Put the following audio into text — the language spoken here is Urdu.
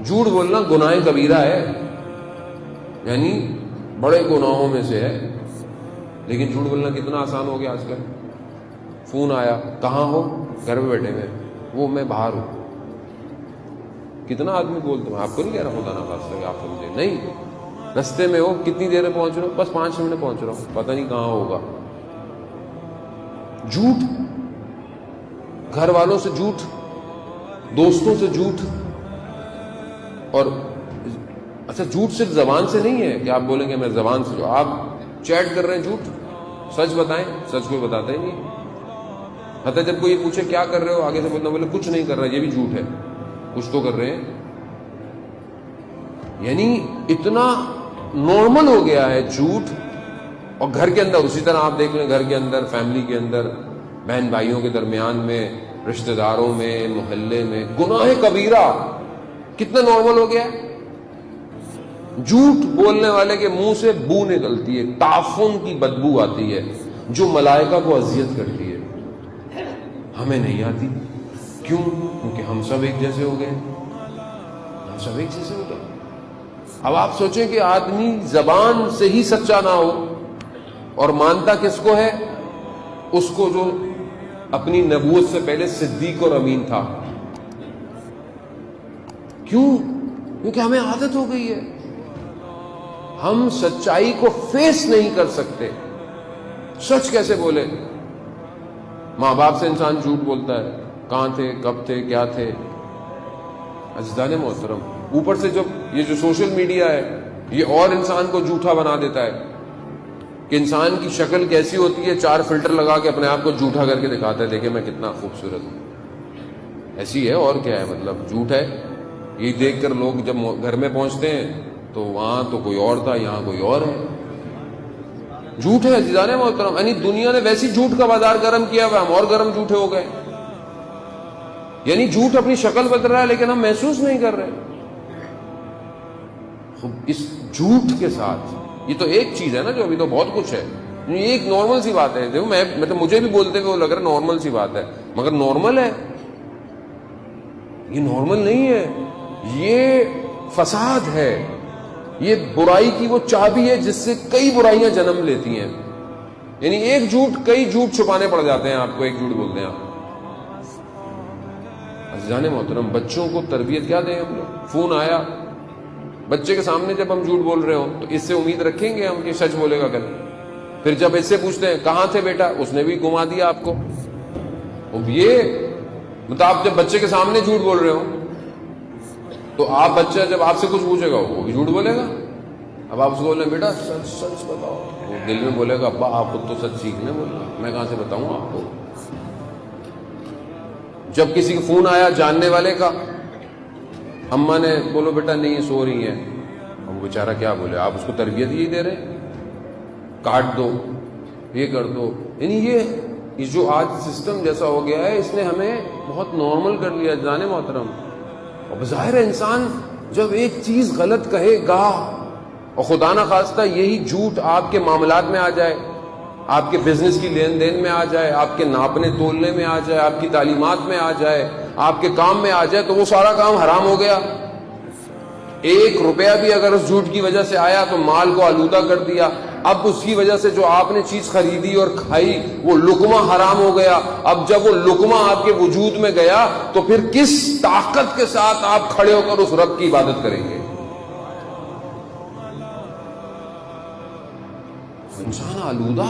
جھوٹ بولنا گناہ کبیرہ ہے، یعنی بڑے گناہوں میں سے ہے، لیکن جھوٹ بولنا کتنا آسان ہو گیا آج کل. فون آیا، کہاں ہو؟ گھر میں بیٹھے ہوئے. وہ میں باہر ہوں. کتنا آدمی بولتے ہیں، آپ کو نہیں کہہ رہا خدا نہ خاصہ کہ آپ سمجھے، نہیں، رستے میں ہو، کتنی دیر میں پہنچ رہا ہوں؟ بس 5 منٹ میں پہنچ رہا ہوں، پتہ نہیں کہاں ہوگا. جھوٹ، گھر والوں سے جھوٹ، دوستوں سے جھوٹ. اور اچھا جھوٹ صرف زبان سے نہیں ہے کہ آپ بولیں گے میں زبان سے، جو آپ چیٹ کر رہے ہیں جھوٹ. سچ بتائیں، سچ کوئی بتاتا ہی نہیں. حتیٰ جب کوئی پوچھے کیا کر رہے ہو، آگے سے بولنا بولے کچھ نہیں کر رہا، یہ بھی جھوٹ ہے، کچھ تو کر رہے ہیں. یعنی اتنا نارمل ہو گیا ہے جھوٹ. اور گھر کے اندر اسی طرح آپ دیکھ لیں، گھر کے اندر، فیملی کے اندر، بہن بھائیوں کے درمیان میں، رشتہ داروں میں، محلے میں، گناہ کبیرہ کتنا نارمل ہو گیا ہے. جھوٹ بولنے والے کے منہ سے بو نکلتی ہے، تعفن کی بدبو آتی ہے جو ملائکہ کو اذیت کرتی ہے. ہمیں نہیں آتی. کیوں؟ کیونکہ ہم سب ایک جیسے ہو گئے. ہم سب ایک جیسے ہو گئے. اب آپ سوچیں کہ آدمی زبان سے ہی سچا نہ ہو اور مانتا کس کو ہے؟ اس کو جو اپنی نبوت سے پہلے صدیق اور امین تھا. کیوں؟ کیونکہ ہمیں عادت ہو گئی ہے. ہم سچائی کو فیس نہیں کر سکتے. سچ کیسے بولے؟ ماں باپ سے انسان جھوٹ بولتا ہے، کہاں تھے، کب تھے، کیا تھے. عزیزان محترم، اوپر سے جب یہ جو سوشل میڈیا ہے یہ اور انسان کو جھوٹا بنا دیتا ہے کہ انسان کی شکل کیسی ہوتی ہے، 4 فلٹر لگا کے اپنے آپ کو جھوٹا کر کے دکھاتا ہے، دیکھیں میں کتنا خوبصورت ہوں. ایسی ہے اور کیا ہے، مطلب جھوٹ ہے. یہ دیکھ کر لوگ جب گھر میں پہنچتے ہیں تو وہاں تو کوئی اور تھا، یہاں کوئی اور ہے. جھوٹ ہے عزیزان محترم. یعنی دنیا نے ویسی جھوٹ کا بازار گرم کیا ہوا، ہم اور گرم جھوٹے ہو گئے. یعنی جھوٹ اپنی شکل بدل رہا ہے لیکن ہم محسوس نہیں کر رہے. اس جھوٹ کے ساتھ یہ تو ایک چیز ہے نا، جو ابھی تو بہت کچھ ہے. یہ ایک نارمل سی بات ہے. دیکھو میں مطلب مجھے بھی بولتے ہوئے وہ لگ رہا نارمل سی بات ہے، مگر نارمل ہے یہ، نارمل نہیں ہے. یہ فساد ہے. یہ برائی کی وہ چابی ہے جس سے کئی برائیاں جنم لیتی ہیں. یعنی ایک جھوٹ کئی جھوٹ چھپانے پڑ جاتے ہیں آپ کو. ایک جھوٹ بولتے ہیں آپ. عزیزان محترم، بچوں کو تربیت کیا دیں ہم لوگ؟ فون آیا، بچے کے سامنے جب ہم جھوٹ بول رہے ہوں تو اس سے امید رکھیں گے ہم کہ سچ بولے گا کل. پھر جب اس سے پوچھتے ہیں کہاں تھے بیٹا، اس نے بھی گھما دیا آپ کو. اب یہ مطلب آپ جب بچے کے سامنے جھوٹ بول رہے ہو تو آپ بچہ جب آپ سے کچھ پوچھے گا وہ بھی جھوٹ بولے گا. اب آپ اس کو بولیں بیٹا سچ سچ بتاؤ، وہ دل میں بولے گا ابا آپ خود تو سچ سیکھنے بول رہا، میں کہاں سے بتاؤں آپ کو. جب کسی کا فون آیا جاننے والے کا، اماں نے بولو بیٹا نہیں سو رہی ہیں، اب وہ بیچارہ کیا بولے. آپ اس کو تربیت یہی دے رہے ہیں، کاٹ دو، یہ کر دو. یعنی یہ جو آج سسٹم جیسا ہو گیا ہے اس نے ہمیں بہت نارمل کر لیا جانے محترم. اور بظاہر انسان جب ایک چیز غلط کہے گا اور خدا نہ خواستہ یہی جھوٹ آپ کے معاملات میں آ جائے، آپ کے بزنس کی لین دین میں آ جائے، آپ کے ناپنے تولنے میں آ جائے، آپ کی تعلیمات میں آ جائے، آپ کے کام میں آ جائے، تو وہ سارا کام حرام ہو گیا. 1 روپیہ بھی اگر اس جھوٹ کی وجہ سے آیا تو مال کو آلودہ کر دیا. اب اس کی وجہ سے جو آپ نے چیز خریدی اور کھائی وہ لقمہ حرام ہو گیا. اب جب وہ لقمہ آپ کے وجود میں گیا تو پھر کس طاقت کے ساتھ آپ کھڑے ہو کر اس رب کی عبادت کریں گے؟ انسان آلودہ